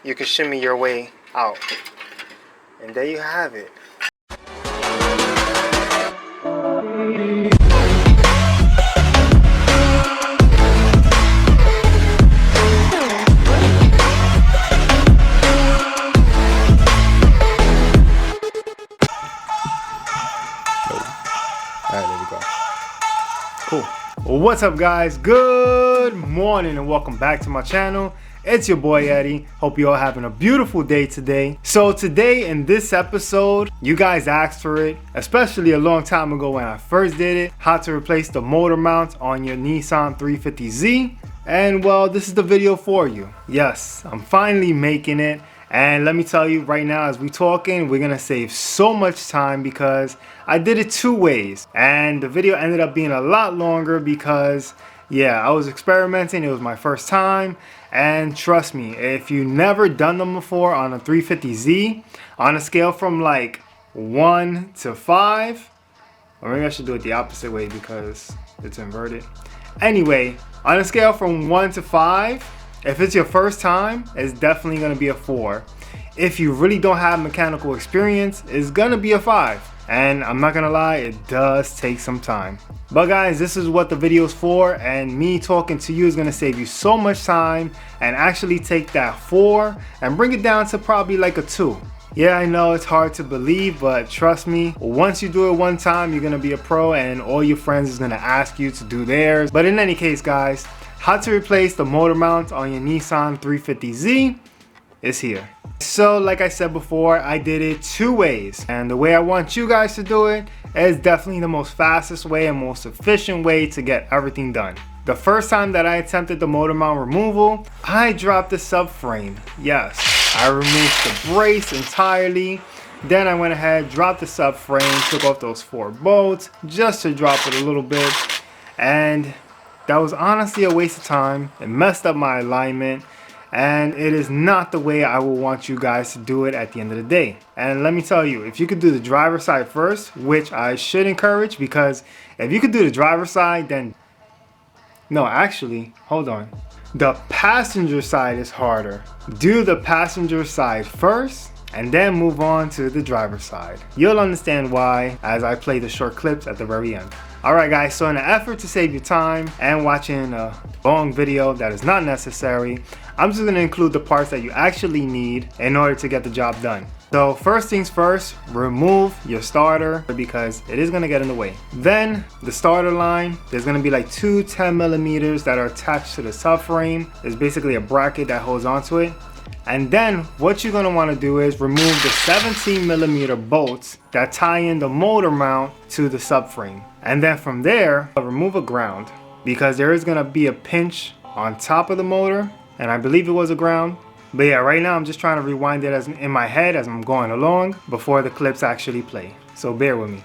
you can shimmy your way out. And there you have it. Alright, there we go. Cool. Well, what's up, guys? Good morning and welcome back to my channel. It's your boy Eddie. Hope you all having a beautiful day today. So today in this episode, you guys asked for it, especially a long time ago when I first did it, how to replace the motor mount on your Nissan 350z. And well, this is the video for you. Yes, I'm finally making it. And let me tell you right now, as we talking, we're gonna save so much time because I did it two ways. And the video ended up being a lot longer because, yeah, I was experimenting. It was my first time. And trust me, if you never done them before on a 350Z, on a scale from like 1 to 5, or maybe I should do it the opposite way because it's inverted. Anyway, on a scale from 1 to 5, if it's your first time, it's definitely going to be a 4. If you really don't have mechanical experience, it's going to be a 5. And I'm not going to lie, it does take some time. But guys, this is what the video is for, and me talking to you is going to save you so much time and actually take that 4 and bring it down to probably like a 2. Yeah, I know it's hard to believe, but trust me, once you do it one time, you're going to be a pro and all your friends is going to ask you to do theirs. But in any case, guys, how to replace the motor mount on your Nissan 350Z is here. So like I said before, I did it two ways, and the way I want you guys to do it is definitely the most fastest way and most efficient way to get everything done. The first time that I attempted the motor mount removal, I dropped the subframe. Yes, I removed the brace entirely. Then I went ahead, dropped the subframe, took off those 4 bolts just to drop it a little bit, and that was honestly a waste of time. It messed up my alignment, and it is not the way I will want you guys to do it at the end of the day. And let me tell you, if you could do the driver's side first, which I should encourage, because if you could do the driver's side, then no, actually, hold on. The passenger side is harder. Do the passenger side first and then move on to the driver's side. You'll understand why as I play the short clips at the very end. Alright guys, so in an effort to save you time and watching a long video that is not necessary, I'm just going to include the parts that you actually need in order to get the job done. So first things first, remove your starter because it is going to get in the way. Then the starter line, there's going to be like 2 10mm that are attached to the subframe. It's basically a bracket that holds onto it. And then what you're going to want to do is remove the 17mm bolts that tie in the motor mount to the subframe. And then from there, remove a ground because there is going to be a pinch on top of the motor, and I believe it was a ground. But yeah, right now I'm just trying to rewind it in my head as I'm going along before the clips actually play. So bear with me.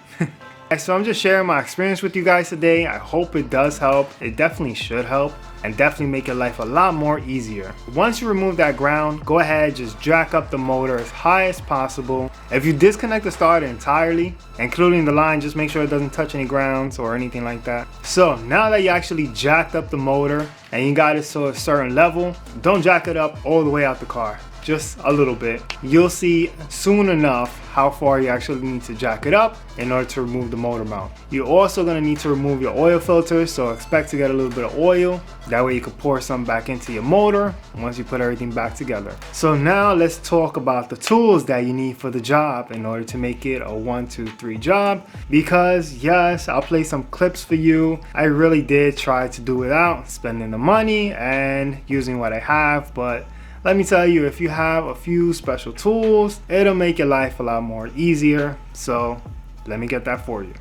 So I'm just sharing my experience with you guys today. I hope it does help. It definitely should help and definitely make your life a lot more easier. Once you remove that ground, go ahead, just jack up the motor as high as possible. If you disconnect the starter entirely, including the line, just make sure it doesn't touch any grounds or anything like that. So now that you actually jacked up the motor and you got it to a certain level, don't jack it up all the way out the car. Just a little bit. You'll see soon enough how far you actually need to jack it up in order to remove the motor mount. You're also going to need to remove your oil filter, so expect to get a little bit of oil. That way you can pour some back into your motor once you put everything back together. So now let's talk about the tools that you need for the job in order to make it a 1, 2, 3 job. Because yes, I'll play some clips for you. I really did try to do without spending the money and using what I have, but let me tell you, if you have a few special tools, it'll make your life a lot more easier. So let me get that for you.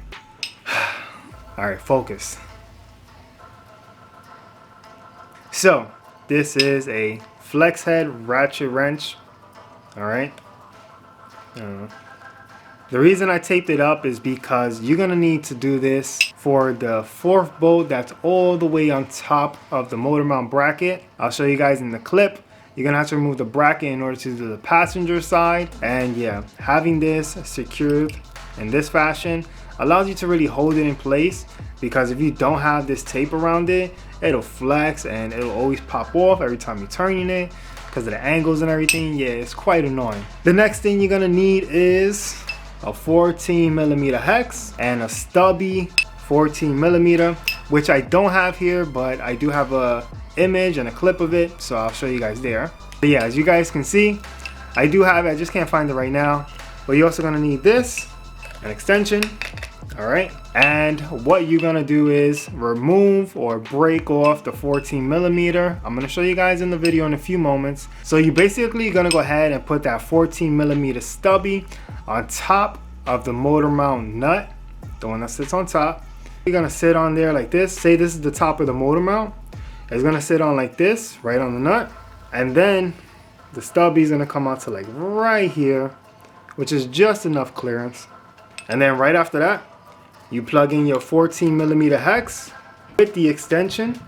All right, focus. So this is a flex head ratchet wrench. All right. The reason I taped it up is because you're gonna need to do this for the 4th bolt that's all the way on top of the motor mount bracket. I'll show you guys in the clip. You're gonna have to remove the bracket in order to do the passenger side. And yeah, having this secured in this fashion allows you to really hold it in place, because if you don't have this tape around it, it'll flex and it'll always pop off every time you're turning it. because of the angles and everything. Yeah, it's quite annoying. The next thing you're gonna need is a 14mm hex and a Stubby 14mm, which I don't have here, but I do have a image and a clip of it, so I'll show you guys there. But yeah, as you guys can see, I do have it. I just can't find it right now. But you're also gonna need this, an extension. All right, and what you're gonna do is remove or break off the 14mm. I'm gonna show you guys in the video in a few moments. So you basically gonna go ahead and put that 14mm Stubby on top of the motor mount nut, the one that sits on top. You're gonna sit on there like this. Say this is the top of the motor mount. It's gonna sit on like this, right on the nut, and then the Stubby is gonna come out to like right here, which is just enough clearance. And then right after that, you plug in your 14mm hex with the extension,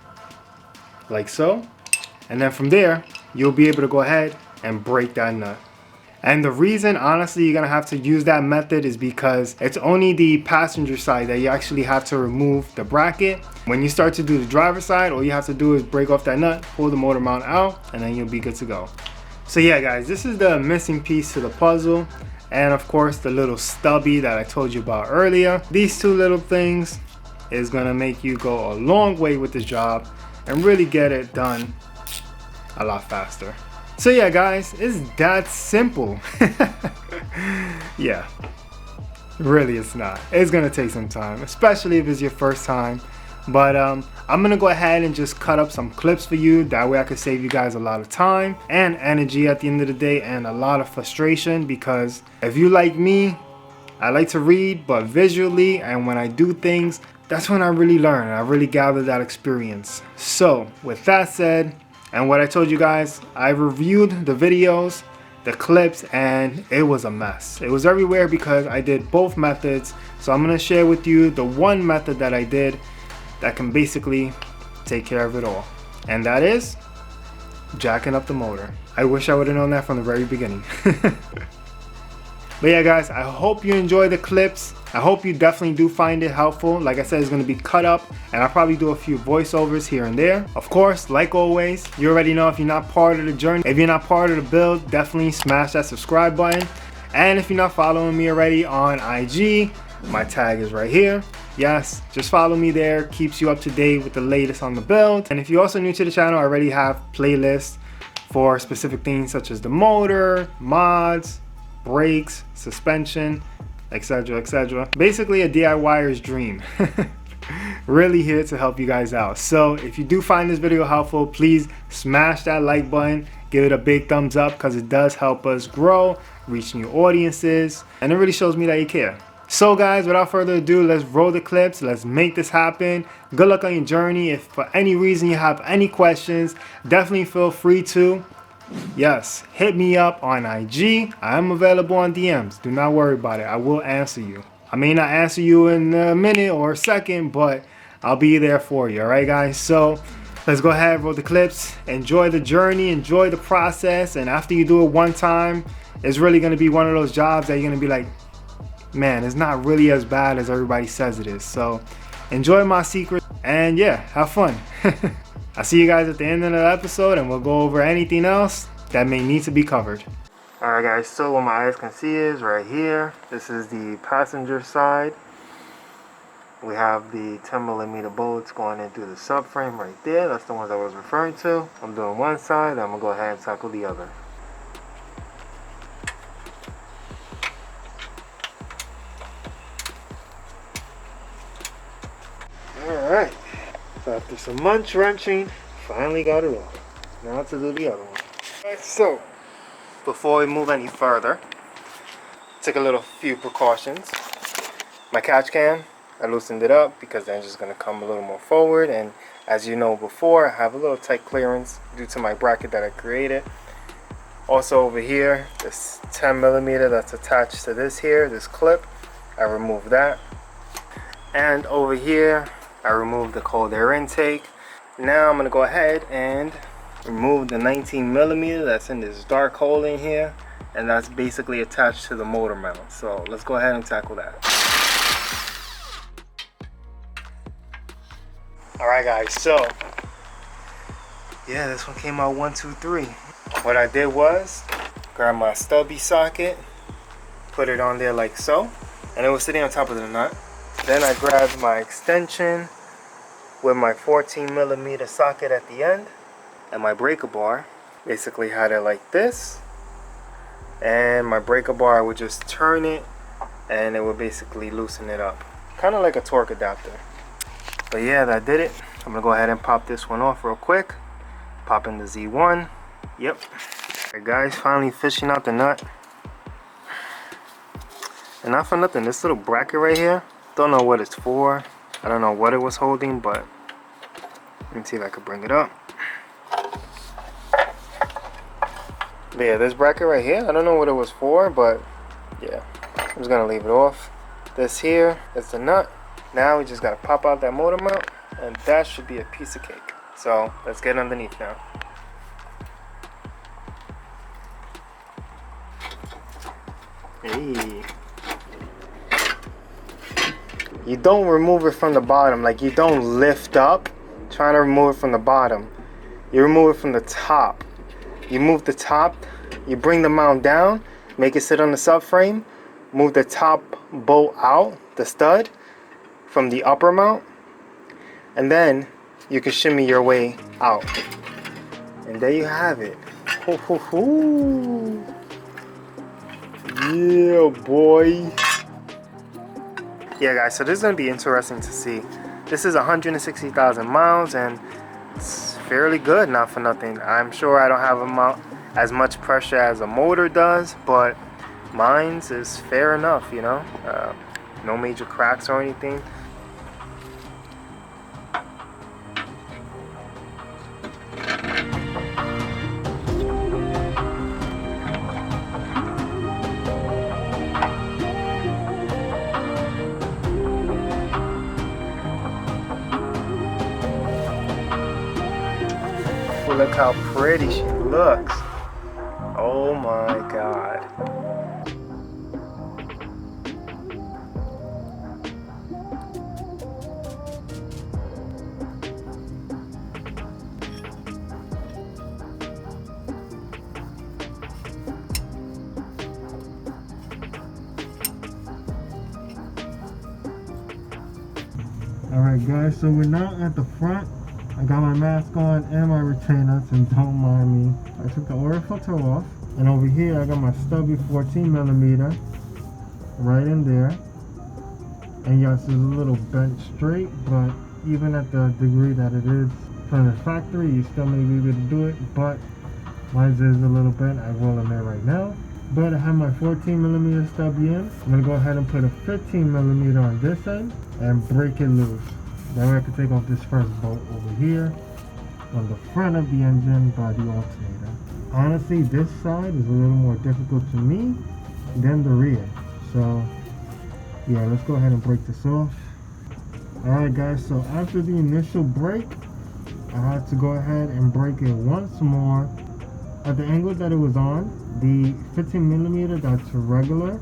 like so. And then from there, you'll be able to go ahead and break that nut. And the reason, honestly, you're gonna have to use that method is because it's only the passenger side that you actually have to remove the bracket. When you start to do the driver side, all you have to do is break off that nut, pull the motor mount out, and then you'll be good to go. So yeah, guys, this is the missing piece to the puzzle. And of course, the little Stubby that I told you about earlier. These two little things is gonna make you go a long way with this job and really get it done a lot faster. So yeah, guys, it's that simple. Yeah, really it's not. It's gonna take some time, especially if it's your first time. But I'm gonna go ahead and just cut up some clips for you. That way I could save you guys a lot of time and energy at the end of the day, and a lot of frustration, because if you like me, I like to read, but visually, and when I do things, that's when I really learn. I really gather that experience. So with that said, and what I told you guys, I reviewed the videos, the clips, and it was a mess. It was everywhere because I did both methods. So I'm gonna share with you the one method that I did that can basically take care of it all, and that is jacking up the motor. I wish I would have known that from the very beginning. But yeah, guys, I hope you enjoy the clips. I hope you definitely do find it helpful. Like I said, it's going to be cut up, and I'll probably do a few voiceovers here and there. Of course, like always, you already know, if you're not part of the journey, if you're not part of the build, definitely smash that subscribe button. And if you're not following me already on IG, my tag is right here. Yes, just follow me there. Keeps you up to date with the latest on the build. And if you're also new to the channel, I already have playlists for specific things such as the motor, mods, brakes, suspension, etc, etc. Basically a DIYer's dream. Really here to help you guys out. So if you do find this video helpful, please smash that like button, give it a big thumbs up, because it does help us grow, reach new audiences, and it really shows me that you care. So guys, without further ado, let's roll the clips. Let's make this happen. Good luck on your journey. If for any reason you have any questions, definitely feel free to, yes, hit me up on IG. I am available on DMs. Do not worry about it. I will answer you. I may not answer you in a minute or a second, but I'll be there for you. All right, guys? So let's go ahead, roll the clips. Enjoy the journey. Enjoy the process. And after you do it one time, it's really going to be one of those jobs that you're going to be like, man, it's not really as bad as everybody says it is. So enjoy my secret, and yeah, have fun. I'll see you guys at the end of the episode, and we'll go over anything else that may need to be covered. Alright guys, so what my eyes can see is right here. This is the passenger side. We have the 10mm bullets going in through the subframe right there. That's the ones I was referring to. I'm doing one side, I'm going to go ahead and tackle the other. Alright, so after some munch wrenching, finally got it off. Now to do the other one. Alright, so before we move any further, took a few precautions. My catch can, I loosened it up because the engine's going to come a little more forward, and as you know before, I have a little tight clearance due to my bracket that I created. Also over here, this 10mm that's attached to this here, this clip, I removed that. And over here, I removed the cold air intake. Now I'm going to go ahead and remove the 19mm that's in this dark hole in here, and that's basically attached to the motor mount. So let's go ahead and tackle that. Alright guys, so yeah, this one came out 1, 2, 3. what I did was grab my stubby socket, put it on there like so, and it was sitting on top of the nut. Then I grabbed my extension with my 14mm socket at the end, and my breaker bar. Basically had it like this, and my breaker bar would just turn it and it would basically loosen it up, kind of like a torque adapter. But yeah, that did it. I'm gonna go ahead and pop this one off real quick. Pop in the Z1. Yep. Alright guys, finally fishing out the nut. And not for nothing, this little bracket right here, don't know what it's for. I don't know what it was holding, but let me see if I could bring it up. But yeah, this bracket right here, I don't know what it was for, but yeah, I'm just gonna leave it off. This here is the nut. Now we just gotta pop out that motor mount, and that should be a piece of cake. So let's get underneath now. Hey. You don't remove it from the bottom, like you don't lift up trying to remove it from the bottom. You remove it from the top. You move the top, you bring the mount down, make it sit on the subframe, move the top bolt out, the stud, from the upper mount, and then you can shimmy your way out. And there you have it. Ho, ho, ho. Yeah, boy. Yeah, guys, so this is going to be interesting to see. This is 160,000 miles, and it's fairly good, not for nothing. I'm sure I don't have as much pressure as a motor does, but mine's is fair enough, you know. No major cracks or anything. Look how pretty she looks. Oh my God. Alright guys, so we're now at the front. I got my mask on and my retainer, so don't mind me. I took the oil filter off, and over here I got my Stubby 14mm right in there. And yes, it's a little bent straight, but even at the degree that it is from the factory, you still may be able to do it, but mine is a little bent, I will admit right now. But I have my 14mm Stubby in. I'm going to go ahead and put a 15mm on this end and break it loose. Then I can take off this first bolt over here on the front of the engine by the alternator. Honestly, this side is a little more difficult to me than the rear. So yeah, let's go ahead and break this off. Alright guys, so after the initial break, I had to go ahead and break it once more at the angle that it was on. The 15mm that's regular,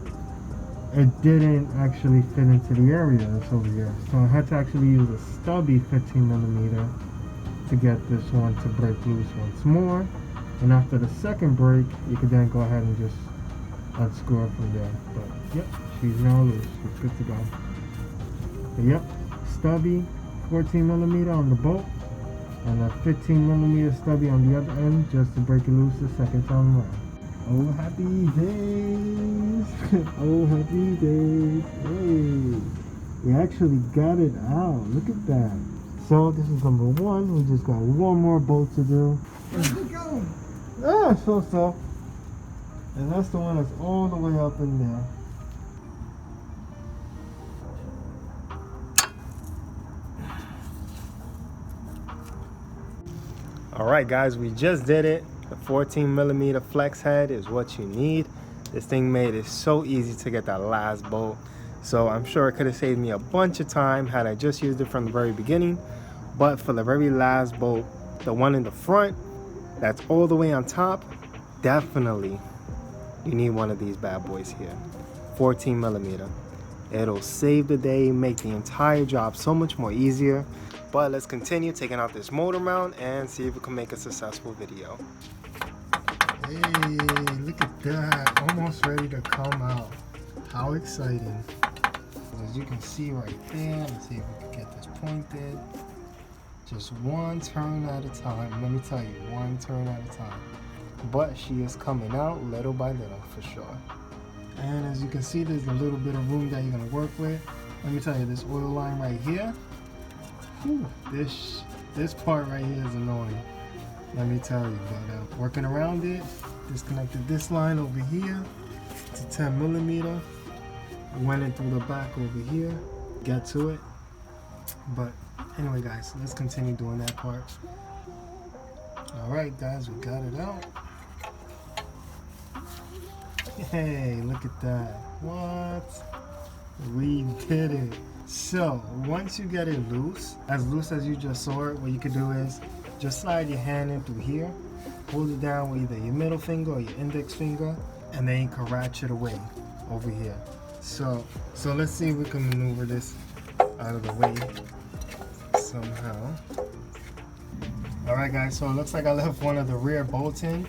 it didn't actually fit into the area that's over here, so I had to actually use a Stubby 15mm to get this one to break loose once more. And after the second break, you can then go ahead and just unscrew it from there. But yep, she's now loose. It's good to go. But yep, Stubby 14mm on the bolt and a 15mm Stubby on the other end just to break it loose the second time around. Oh happy days. Oh happy days. Hey, we actually got it out. Look at that. So this is number one. We just got one more bolt to do. Where's it going? Ah, so. And that's the one that's all the way up in there. Alright guys, we just did it. The 14mm flex head is what you need. This thing made it so easy to get that last bolt. So I'm sure it could have saved me a bunch of time had I just used it from the very beginning. But for the very last bolt, the one in the front, that's all the way on top, definitely you need one of these bad boys here. 14mm. It'll save the day, make the entire job so much more easier. But let's continue taking out this motor mount and see if we can make a successful video. Hey, look at that. Almost ready to come out. How exciting. As you can see right there, let's see if we can get this pointed. Just one turn at a time. Let me tell you, one turn at a time. But she is coming out little by little for sure. And as you can see, there's a little bit of room that you're gonna work with. Let me tell you, this oil line right here, whew, this part right here is annoying. Let me tell you, but working around it, disconnected this line over here to 10 millimeter. Went in through the back over here, get to it. But anyway guys, let's continue doing that part. Alright guys, we got it out. Hey, look at that. What? We did it. So once you get it loose as you just saw it, what you can do is just slide your hand in through here, hold it down with either your middle finger or your index finger, and then you can ratchet away over here. So let's see if we can maneuver this out of the way somehow. Alright guys, so it looks like I left one of the rear bolts in.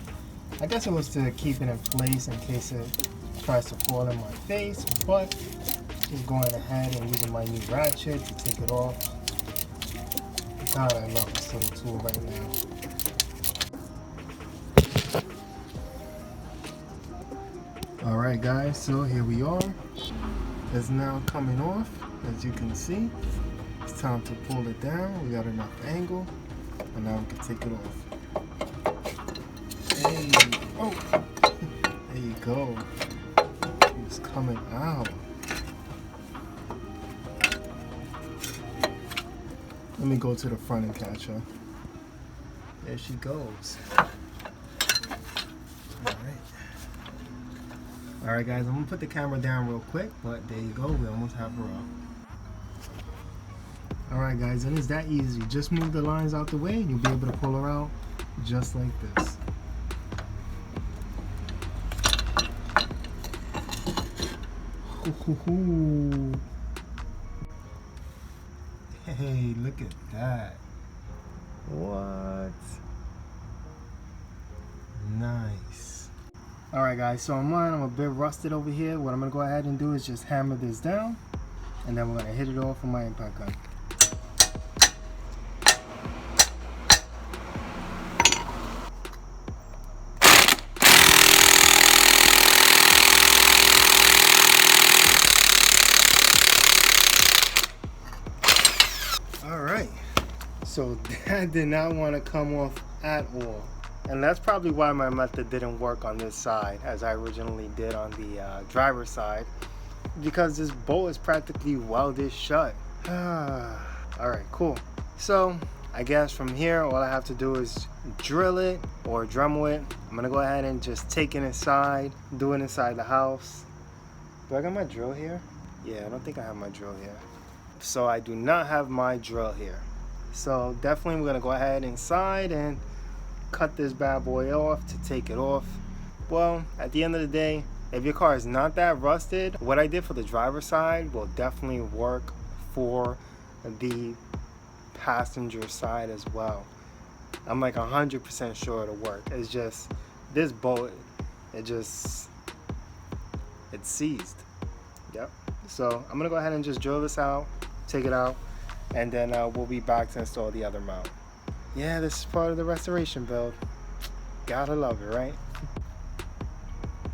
I guess it was to keep it in place in case it tries to fall in my face, but just going ahead and using my new ratchet to take it off. God, I love this little tool right now. Alright guys, so here we are. It's now coming off, as you can see. It's time to pull it down. We got enough angle, and now we can take it off. Hey, oh, there you go. It's coming out. Let me go to the front and catch her. There she goes. Alright guys, I'm gonna put the camera down real quick, but there you go, we almost have her up. Alright guys, and it's that easy. Just move the lines out the way and you'll be able to pull her out just like this. Hey, look at that. What? Nice. Alright guys, so on mine, I'm a bit rusted over here. What I'm going to go ahead and do is just hammer this down, and then we're going to hit it off with my impact gun. Alright, so that did not want to come off at all. And that's probably why my method didn't work on this side as I originally did on the driver's side, because this bolt is practically welded shut. Alright, cool. So I guess from here all I have to do is drill it or Dremel it. I'm gonna go ahead and just take it inside, do it inside the house. Do I got my drill here? Yeah, I don't think I have my drill here. So I do not have my drill here. So definitely we're gonna go ahead inside and cut this bad boy off to take it off. Well, at the end of the day, if your car is not that rusted, what I did for the driver's side will definitely work for the passenger side as well. I'm like 100% sure it'll work. It's just this bolt, it's seized. Yep. So I'm gonna go ahead and just drill this out, take it out, and then we'll be back to install the other mount. Yeah, this is part of the restoration build. Gotta love it, right?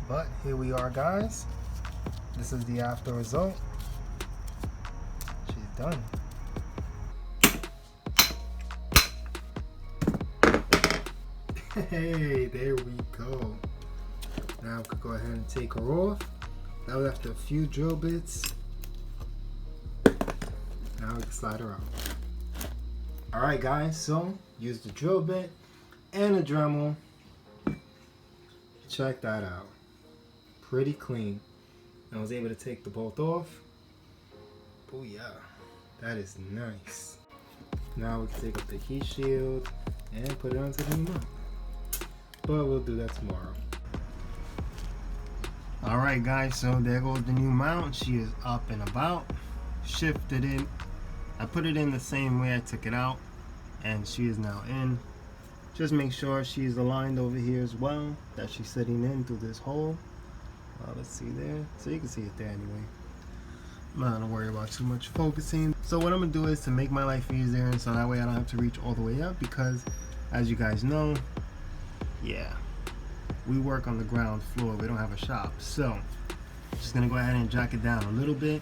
But here we are, guys. This is the after result. She's done. Hey, there we go. Now we can go ahead and take her off. That was after a few drill bits. Now we can slide her out. Alright guys, so use the drill bit and a Dremel. Check that out. Pretty clean. I was able to take the bolt off. Oh yeah, that is nice. Now we can take up the heat shield and put it onto the new mount. But we'll do that tomorrow. Alright guys, so there goes the new mount. She is up and about. Shifted in. I put it in the same way I took it out, and she is now in. Just make sure she's aligned over here as well, that she's sitting in through this hole. Let's see there. So you can see it there anyway. I'm not gonna worry about too much focusing. So what I'm gonna do is to make my life easier, and so that way I don't have to reach all the way up, because as you guys know, yeah, we work on the ground floor. We don't have a shop. So I'm just gonna go ahead and jack it down a little bit,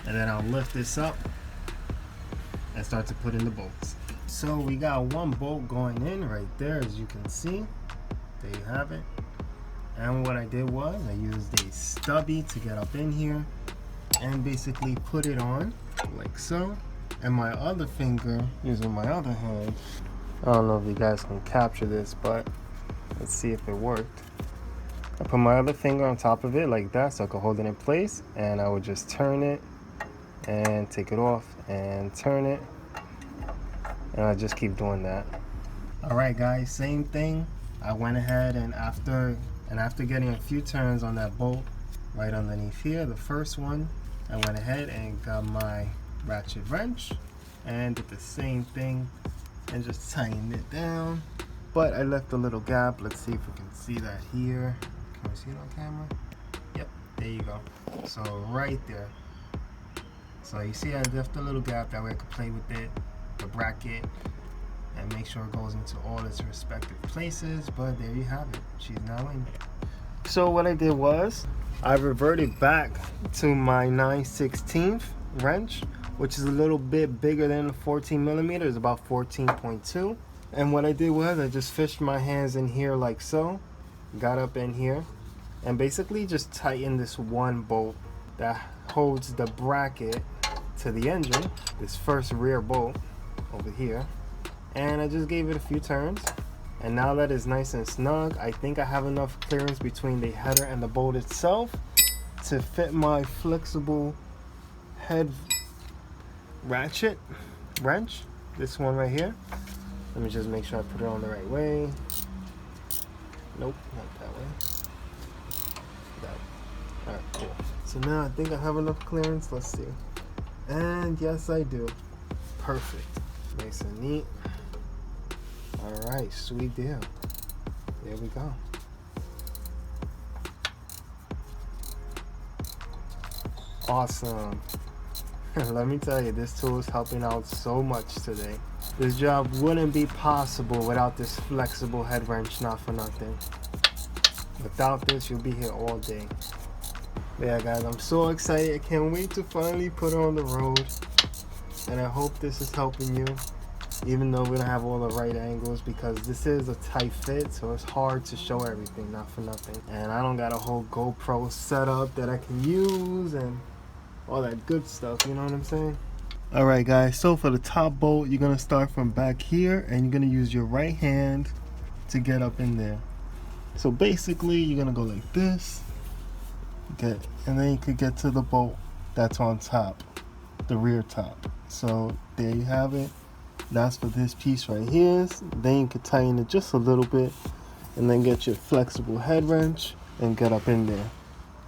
and then I'll lift this up and start to put in the bolts. So we got one bolt going in right there, as you can see. There you have it. And what I did was I used a stubby to get up in here and basically put it on like so. And my other finger, using my other hand, I don't know if you guys can capture this, but let's see if it worked. I put my other finger on top of it like that so I could hold it in place, and I would just turn it and take it off and turn it, and I just keep doing that. Alright guys, same thing. I went ahead and after getting a few turns on that bolt right underneath here, the first one, I went ahead and got my ratchet wrench and did the same thing and just tightened it down. But I left a little gap. Let's see if we can see that here. Can we see it on camera? Yep, there you go. So right there. So you see I left a little gap, that way I could play with it, the bracket, and make sure it goes into all its respective places. But there you have it, she's now in. So what I did was I reverted back to my 9/16 wrench, which is a little bit bigger than the 14 millimeters, about 14.2. And what I did was I just fished my hands in here like so, got up in here, and basically just tightened this one bolt that holds the bracket to the engine, this first rear bolt over here. And I just gave it a few turns, and now that it's nice and snug, I think I have enough clearance between the header and the bolt itself to fit my flexible head ratchet wrench, this one right here. Let me just make sure I put it on the right way. Nope, not that way. That. Alright, cool. So now I think I have enough clearance. Let's see. And yes, I do. Perfect. Nice and neat. Alright, sweet deal. There we go. Awesome. Let me tell you, this tool is helping out so much today. This job wouldn't be possible without this flexible head wrench, not for nothing. Without this, you'll be here all day. But yeah guys, I'm so excited. I can't wait to finally put her on the road. And I hope this is helping you, even though we don't have all the right angles, because this is a tight fit, so it's hard to show everything, not for nothing. And I don't got a whole GoPro setup that I can use and all that good stuff, you know what I'm saying? Alright guys, so for the top bolt, you're gonna start from back here and you're gonna use your right hand to get up in there. So basically you're gonna go like this, and then you could get to the bolt that's on top, the rear top. So there you have it. That's for this piece right here. Then you could tighten it just a little bit and then get your flexible head wrench and get up in there.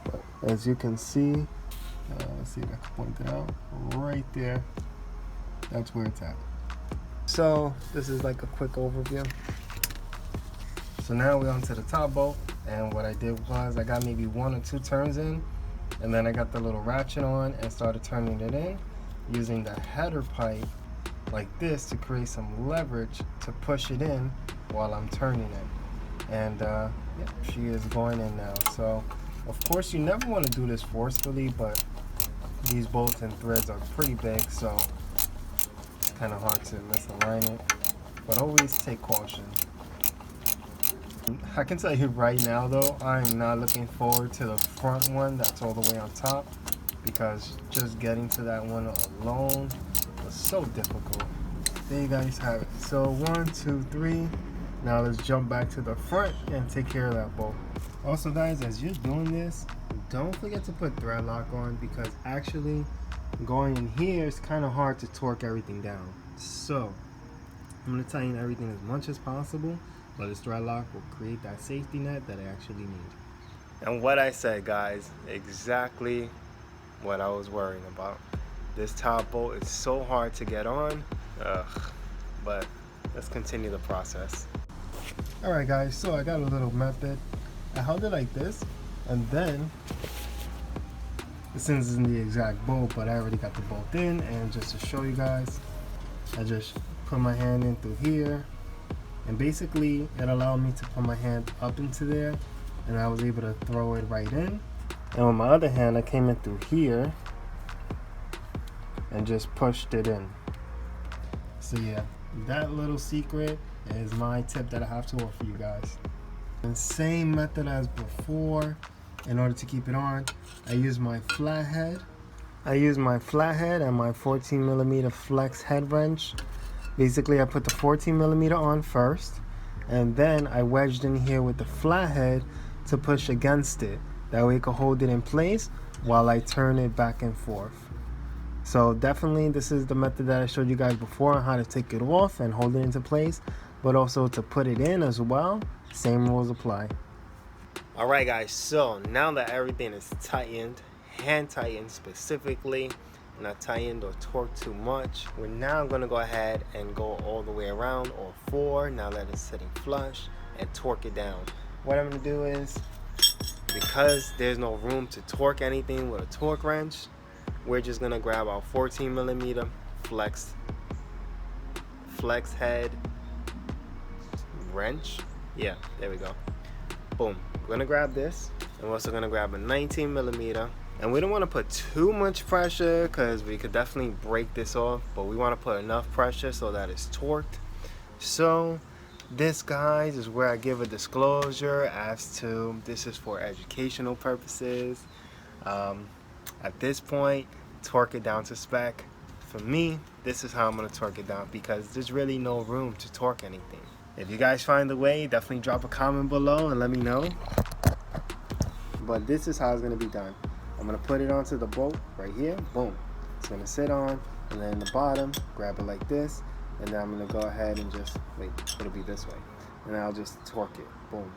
But as you can see, let's see if I can point it out right there. That's where it's at. So this is like a quick overview. So now we're on to the top bolt, and what I did was I got maybe 1 or 2 turns in, and then I got the little ratchet on and started turning it in using the header pipe like this to create some leverage to push it in while I'm turning it. And yeah, she is going in now. So of course you never want to do this forcefully, but these bolts and threads are pretty big, so it's kind of hard to misalign it, but always take caution. I can tell you right now though, I'm not looking forward to the front one that's all the way on top, because just getting to that one alone was so difficult. There you guys have it. So 1, 2, 3. Now let's jump back to the front and take care of that bolt. Also guys, as you're doing this, don't forget to put thread lock on, because actually going in here is kind of hard to torque everything down. So I'm going to tighten everything as much as possible, but this thread lock will create that safety net that I actually need. And what I said guys, exactly what I was worrying about. This top bolt is so hard to get on, but let's continue the process. Alright guys, so I got a little method. I held it like this, and then this isn't the exact bolt, but I already got the bolt in, and just to show you guys, I just put my hand in through here, and basically it allowed me to put my hand up into there, and I was able to throw it right in. And on my other hand, I came in through here and just pushed it in. So yeah, that little secret is my tip that I have to offer you guys. And same method as before. In order to keep it on, I use my flathead. I use my flathead and my 14mm flex head wrench. Basically, I put the 14mm on first, and then I wedged in here with the flathead to push against it. That way it can hold it in place while I turn it back and forth. So definitely this is the method that I showed you guys before on how to take it off and hold it into place, but also to put it in as well. Same rules apply. Alright guys, so now that everything is tightened, hand tightened specifically, not tightened or torqued too much, we're now going to go ahead and go all the way around, or 4, now that it's sitting flush, and torque it down. What I'm going to do is, because there's no room to torque anything with a torque wrench, we're just going to grab our 14mm flex head wrench. Yeah, there we go. Boom. We're going to grab this, and we're also going to grab a 19mm. And we don't want to put too much pressure because we could definitely break this off, but we want to put enough pressure so that it's torqued. So this, guys, is where I give a disclosure as to this is for educational purposes. At this point, torque it down to spec. For me, this is how I'm going to torque it down because there's really no room to torque anything. If you guys find the way, definitely drop a comment below and let me know. But this is how it's going to be done. I'm going to put it onto the bolt right here. Boom. It's going to sit on, and then the bottom, grab it like this, and then I'm going to go ahead and just, wait, it'll be this way. And I'll just torque it. Boom.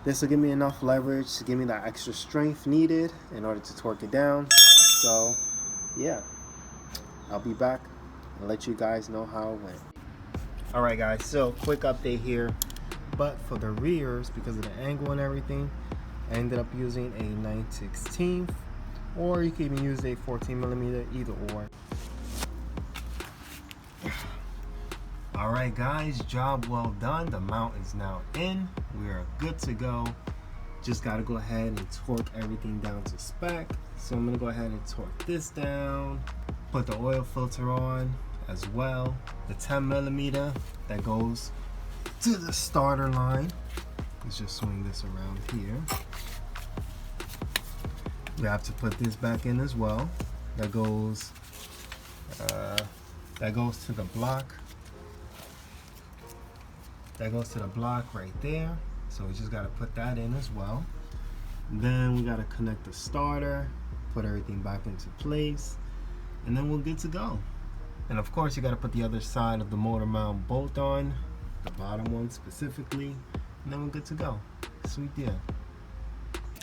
This will give me enough leverage to give me that extra strength needed in order to torque it down. So, yeah. I'll be back and let you guys know how it went. Alright guys, so quick update here. But for the rears, because of the angle and everything, I ended up using a 9/16, or you can even use a 14mm, either or. Alright guys, job well done. The mount is now in. We are good to go. Just got to go ahead and torque everything down to spec. So I'm going to go ahead and torque this down. Put the oil filter on as well. The 10mm that goes to the starter line. Let's just swing this around here. We have to put this back in as well. That goes to the block. That goes to the block right there. So we just got to put that in as well. Then we got to connect the starter, put everything back into place, and then we're good to go. And of course you got to put the other side of the motor mount bolt on, the bottom one specifically, and then we're good to go. Sweet deal.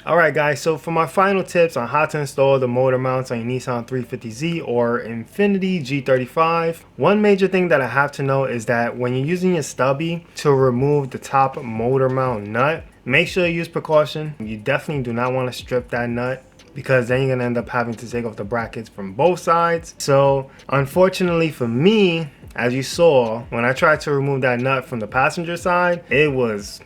Alright guys, so for my final tips on how to install the motor mounts on your Nissan 350z or Infiniti G35, one major thing that I have to know is that when you're using your stubby to remove the top motor mount nut, make sure you use precaution. You definitely do not want to strip that nut, because then you're going to end up having to take off the brackets from both sides. So unfortunately for me, as you saw, when I tried to remove that nut from the passenger side, it was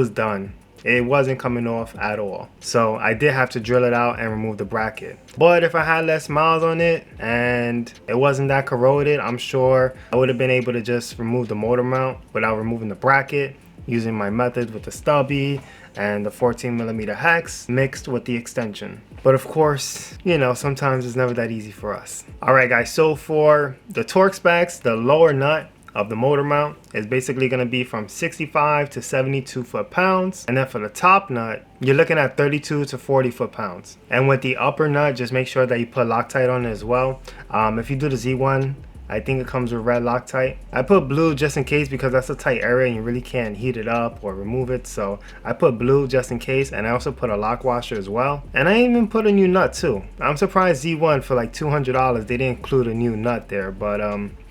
done. It wasn't coming off at all. So I did have to drill it out and remove the bracket. But if I had less miles on it and it wasn't that corroded, I'm sure I would have been able to just remove the motor mount without removing the bracket, using my method with the stubby and the 14mm hex mixed with the extension. But of course, you know, sometimes it's never that easy for us. Alright guys, so for the torque specs, the lower nut of the motor mount is basically going to be from 65 to 72 foot-pounds, and then for the top nut you're looking at 32 to 40 foot-pounds. And with the upper nut, just make sure that you put Loctite on it as well. If you do the Z1, I think it comes with red Loctite. I put blue just in case because that's a tight area and you really can't heat it up or remove it. So I put blue just in case, and I also put a lock washer as well. And I even put a new nut too. I'm surprised Z1 for like $200 they didn't include a new nut there. But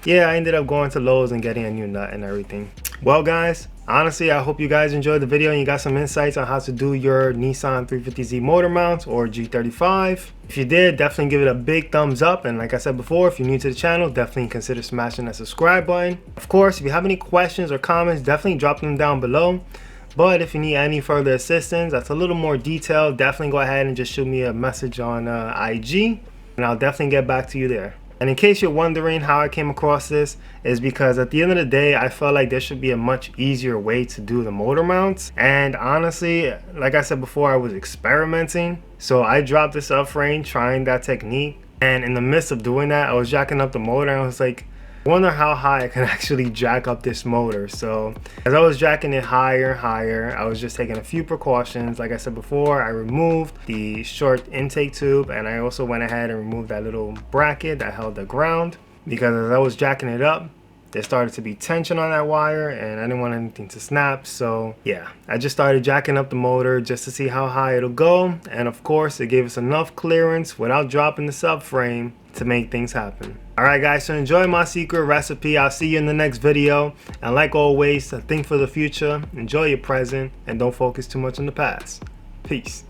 yeah, I ended up going to Lowe's and getting a new nut and everything. Well guys, honestly, I hope you guys enjoyed the video and you got some insights on how to do your Nissan 350z motor mounts or G35. If you did, definitely give it a big thumbs up. And like I said before, if you're new to the channel, definitely consider smashing that subscribe button. Of course, if you have any questions or comments, definitely drop them down below. But if you need any further assistance that's a little more detailed, definitely go ahead and just shoot me a message on IG, and I'll definitely get back to you there. And in case you're wondering how I came across this, is because at the end of the day, I felt like there should be a much easier way to do the motor mounts. And honestly, like I said before, I was experimenting. So I dropped the subframe trying that technique. And in the midst of doing that, I was jacking up the motor and I was like, I wonder how high I can actually jack up this motor. So as I was jacking it higher and higher, I was just taking a few precautions. Like I said before, I removed the short intake tube, and I also went ahead and removed that little bracket that held the ground, because as I was jacking it up, there started to be tension on that wire and I didn't want anything to snap. So yeah, I just started jacking up the motor just to see how high it'll go. And of course, it gave us enough clearance without dropping the subframe to make things happen. Alright guys, so enjoy my secret recipe. I'll see you in the next video. And like always, think for the future, enjoy your present, and don't focus too much on the past. Peace.